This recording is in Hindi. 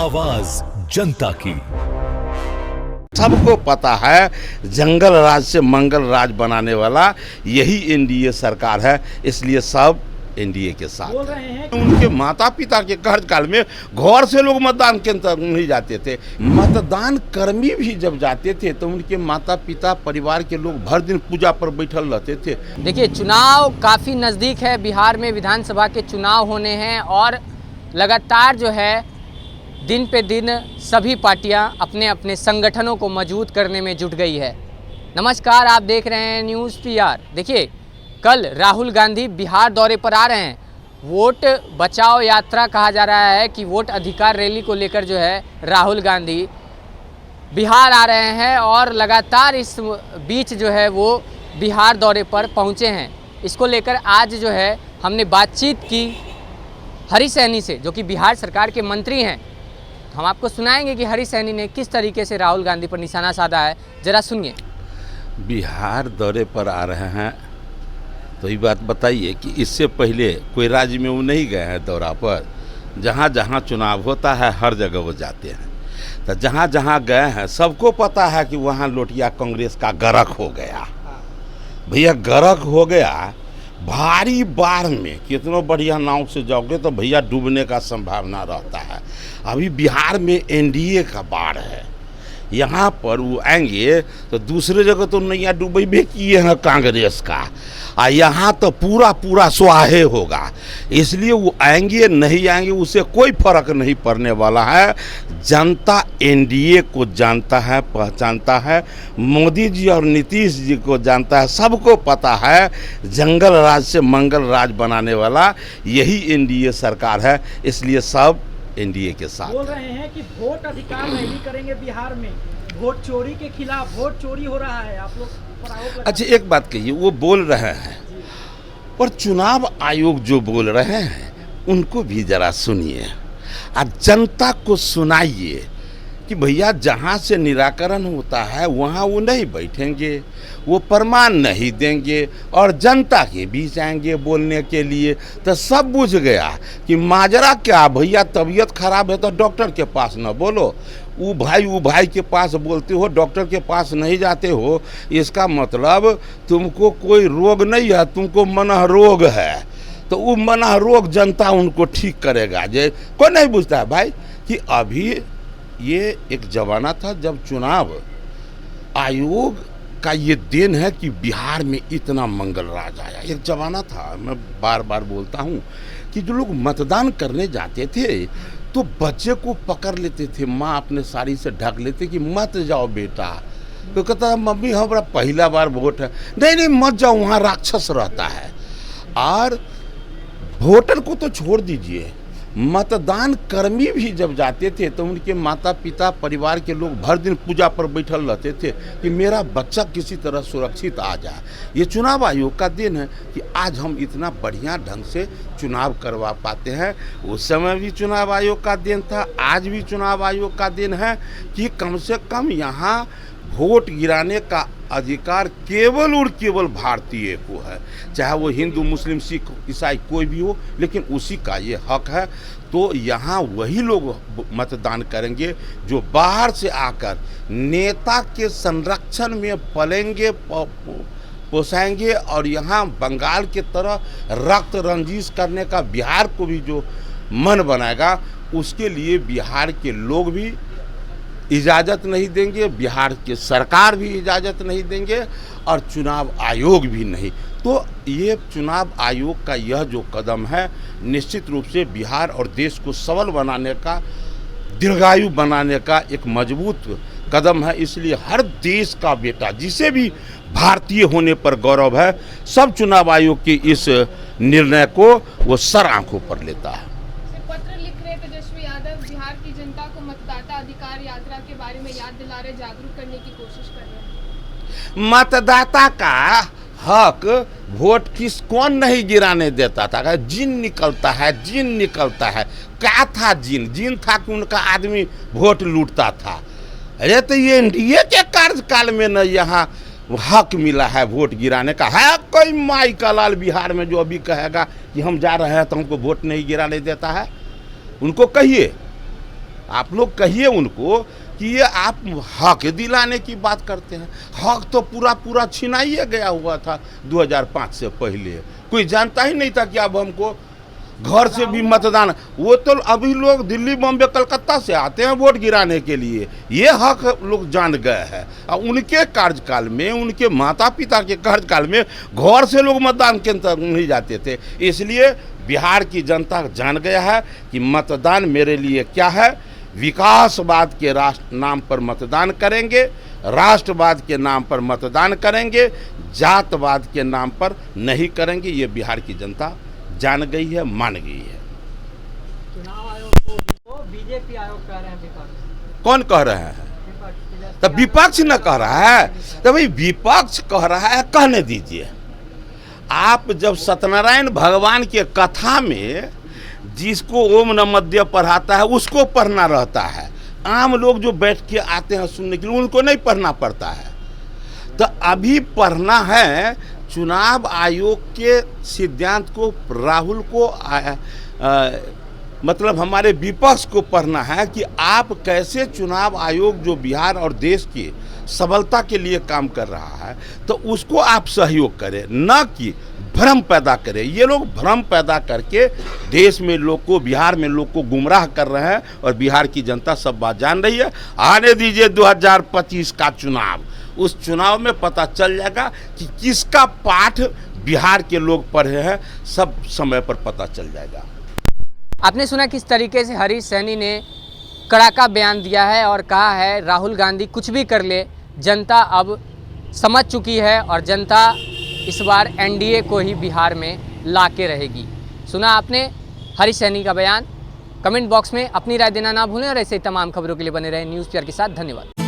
आवाज जनता की। सबको पता है जंगल राज से मंगल राज बनाने वाला यही एनडीए सरकार है, इसलिए सब एनडीए के साथ बोल रहे हैं। उनके माता पिता के कार्यकाल में घर से लोग मतदान केंद्र नहीं जाते थे, मतदान कर्मी भी जब जाते थे तो उनके माता पिता परिवार के लोग भर दिन पूजा पर बैठल रहते थे। देखिए, चुनाव काफ़ी नज़दीक है, बिहार में विधानसभा के चुनाव होने हैं और लगातार जो है दिन पे दिन सभी पार्टियां अपने अपने संगठनों को मजबूत करने में जुट गई है। नमस्कार, आप देख रहे हैं न्यूज़ पीआर। देखिए, कल राहुल गांधी बिहार दौरे पर आ रहे हैं। वोट बचाओ यात्रा कहा जा रहा है कि वोट अधिकार रैली को लेकर जो है राहुल गांधी बिहार आ रहे हैं और लगातार इस बीच जो है वो बिहार दौरे पर पहुंचे हैं। इसको लेकर आज जो है हमने बातचीत की हरी सैनी से, जो कि बिहार सरकार के मंत्री हैं। हम आपको सुनाएंगे कि हरी सैनी ने किस तरीके से राहुल गांधी पर निशाना साधा है, जरा सुनिए। बिहार दौरे पर आ रहे हैं तो ये बात बताइए कि इससे पहले कोई राज्य में वो नहीं गए हैं दौरा पर? जहाँ जहाँ चुनाव होता है हर जगह वो जाते हैं, तो जहाँ जहाँ गए हैं सबको पता है कि वहाँ लोटिया कांग्रेस का गरक हो गया। भैया गरक हो गया, भारी बाढ़ में कितनों बढ़िया नाव से जाओगे तो भैया डूबने का संभावना रहता है। अभी बिहार में एनडीए का बाढ़ है, यहाँ पर वो आएंगे तो दूसरे जगह तो नैया डूबे किए हैं कांग्रेस का, और यहाँ तो पूरा पूरा स्वाहे होगा। इसलिए वो आएंगे नहीं आएंगे उससे कोई फर्क नहीं पड़ने वाला है। जनता एनडीए को जानता है, पहचानता है, मोदी जी और नीतीश जी को जानता है। सबको पता है जंगल राज से मंगल राज बनाने वाला यही एनडीए सरकार है, इसलिए सब एनडीए के साथ बोल रहे हैं कि वोट अधिकार नहीं करेंगे बिहार में, वोट चोरी के खिलाफ, वोट चोरी हो रहा है। आप लोग पर आरोप लगा। अच्छा, एक बात कहिए, वो बोल रहे हैं पर चुनाव आयोग जो बोल रहे हैं उनको भी जरा सुनिए और जनता को सुनाइए कि भैया जहाँ से निराकरण होता है वहाँ वो नहीं बैठेंगे, वो प्रमाण नहीं देंगे और जनता के बीच आएंगे बोलने के लिए। तो सब बुझ गया कि माजरा क्या, भैया तबीयत खराब है तो डॉक्टर के पास न बोलो, वो भाई के पास बोलते हो, डॉक्टर के पास नहीं जाते हो, इसका मतलब तुमको कोई रोग नहीं है, तुमको मनः रोग है। तो वो मनः रोग जनता उनको ठीक करेगा। जे कोई नहीं बुझता है भाई कि अभी ये एक जमाना था जब चुनाव आयोग का ये देन है कि बिहार में इतना मंगल राज आया। एक जमाना था, मैं बार बार बोलता हूँ, कि जो लोग मतदान करने जाते थे तो बच्चे को पकड़ लेते थे, माँ अपने साड़ी से ढक लेते कि मत जाओ बेटा। तो कहता मम्मी हमारा पहला बार वोट है। नहीं मत जाओ, वहाँ राक्षस रहता है। और वोटर को तो छोड़ दीजिए, मतदान कर्मी भी जब जाते थे तो उनके माता पिता परिवार के लोग भर दिन पूजा पर बैठल रहते थे कि मेरा बच्चा किसी तरह सुरक्षित आ जाए। ये चुनाव आयोग का दिन है कि आज हम इतना बढ़िया ढंग से चुनाव करवा पाते हैं। उस समय भी चुनाव आयोग का दिन था, आज भी चुनाव आयोग का दिन है कि कम से कम यहाँ वोट गिराने का अधिकार केवल और केवल भारतीय को है, चाहे वो हिंदू मुस्लिम सिख ईसाई कोई भी हो, लेकिन उसी का ये हक है। तो यहाँ वही लोग मतदान करेंगे जो बाहर से आकर नेता के संरक्षण में पलेंगे, पोसाएंगे और यहाँ बंगाल के तरह रक्त रंजिश करने का बिहार को भी जो मन बनाएगा, उसके लिए बिहार के लोग भी इजाज़त नहीं देंगे, बिहार की सरकार भी इजाज़त नहीं देंगे और चुनाव आयोग भी नहीं। तो ये चुनाव आयोग का यह जो कदम है निश्चित रूप से बिहार और देश को सबल बनाने का, दीर्घायु बनाने का एक मजबूत कदम है। इसलिए हर देश का बेटा जिसे भी भारतीय होने पर गौरव है, सब चुनाव आयोग के इस निर्णय को वो सर आंखों पर लेता है। बिहार की जनता को मतदाता अधिकार यात्रा के बारे में याद दिला रहे, जागरूक करने की कोशिश कर रहे हैं। मतदाता का हक वोट कौन नहीं गिराने देता था? जिन निकलता है, जिन निकलता है। क्या था जिन था कि उनका आदमी वोट लूटता था। अरे तो ये एनडीए के कार्यकाल में न यहाँ हक मिला है वोट गिराने का। है कोई माई का लाल बिहार में जो अभी कहेगा कि हम जा रहे हैं तो हमको वोट नहीं गिराने देता है? उनको कहिए। आप लोग कहिए उनको कि ये आप हक दिलाने की बात करते हैं। हक तो पूरा पूरा छिनाइए गया हुआ था 2005 से पहले। कोई जानता ही नहीं था कि अब हमको घर से भी मतदान, वो तो अभी लोग दिल्ली बॉम्बे कलकत्ता से आते हैं वोट गिराने के लिए। ये हक लोग जान गए हैं। और उनके कार्यकाल में, उनके माता पिता के कार्यकाल में घर से लोग मतदान केंद्र नहीं जाते थे। इसलिए बिहार की जनता जान गया है कि मतदान मेरे लिए क्या है। विकासवाद के नाम पर मतदान करेंगे, राष्ट्रवाद के नाम पर मतदान करेंगे, जातवाद के नाम पर नहीं करेंगे। ये बिहार की जनता जान गई है, मान गई है। चुनाव आयोग को बीजेपी आयोग कह रहे हैं विपक्ष। कौन कह रहे हैं? विपक्ष। तो विपक्ष न कह रहा है, तो भाई विपक्ष कह रहा है, कहने दीजिए। आप जब सत्यनारायण भगवान के कथा में जिसको ओम नमः शिवाय पढ़ाता है उसको पढ़ना रहता है। आम लोग जो बैठ के आते हैं सुनने के लिए उनको नहीं पढ़ना पड़ता है। तो अभी पढ़ना है चुनाव आयोग के सिद्धांत को, राहुल को मतलब हमारे विपक्ष को पढ़ना है कि आप कैसे चुनाव आयोग जो बिहार और देश की सबलता के लिए काम कर रहा है तो उसको आप सहयोग करें, न कि भ्रम पैदा करें। ये लोग भ्रम पैदा करके देश में लोग को, बिहार में लोग को गुमराह कर रहे हैं और बिहार की जनता सब बात जान रही है। आने दीजिए 2025 का चुनाव, उस चुनाव में पता चल जाएगा कि किसका पाठ बिहार के लोग पढ़े हैं, सब समय पर पता चल जाएगा। आपने सुना किस तरीके से हरीश सैनी ने कड़ाका बयान दिया है और कहा है राहुल गांधी कुछ भी कर ले, जनता अब समझ चुकी है और जनता इस बार एनडीए को ही बिहार में ला के रहेगी। सुना आपने हरीश सैनी का बयान। कमेंट बॉक्स में अपनी राय देना ना भूलें और ऐसे ही तमाम खबरों के लिए बने रहें न्यूज़ पीआर के साथ। धन्यवाद।